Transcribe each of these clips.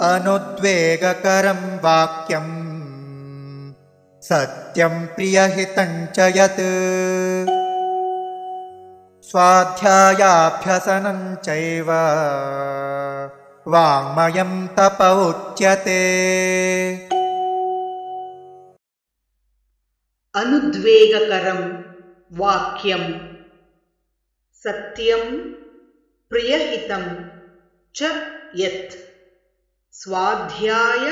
अनुद्वेगकरं वाक्यं सत्यं प्रियहितं च यत् स्वाध्यायाभ्यसनं चैव वाङ्मयं तप उच्यते। अनुद्वेगकरं वाक्यं सत्यं प्रियहितं च यत् स्वाध्याय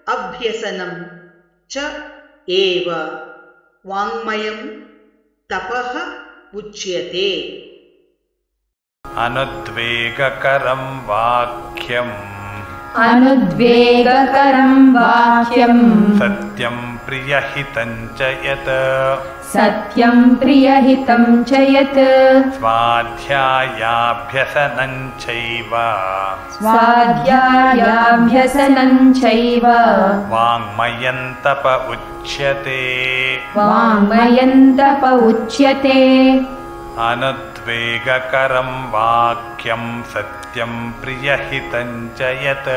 अभ्यसनं च एव वाङ्मयं तपः उच्यते। अनुद्वेगकरं वाक्यम् अनुद्वेगकरं वाक्यं सत्यं प्रियहितं च यत् सत्यं प्रियहितं च यत् स्वाध्यायाभ्यसनं चैव स्वाध्यायाभ्यसनं चैव वाङ्मयं तप उच्यते। वाङ्मयं तप उच्यते। अनुद्वेगकरं वाक्यं सत्यं प्रियहितं च यत्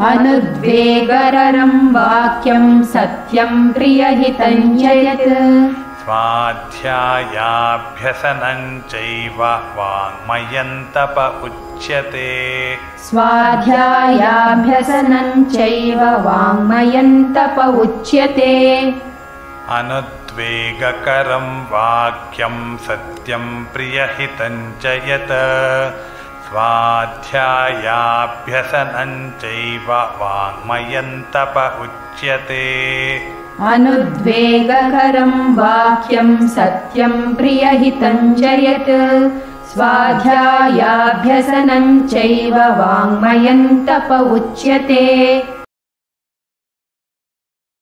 अनुद्वेगकरं वाक्यं सत्यं प्रियहितं च यत् स्वाध्यायाभ्यसनं चैव वाङ्मयं तप उच्यते। स्वाध्यायाभ्यसनं चैव वाङ्मयं तप उच्यते। अनुद्वेगकरं वाक्यं सत्यं प्रियहितं च यत् स्वाध्यायाभ्यसनं चैव वाङ्मयं तप उच्यते। अनुद्वेगकरं वाक्यं सत्यं प्रियहितं च यत् स्वाध्यायाभ्यसनं चैव वाङ्मयं तप उच्यते।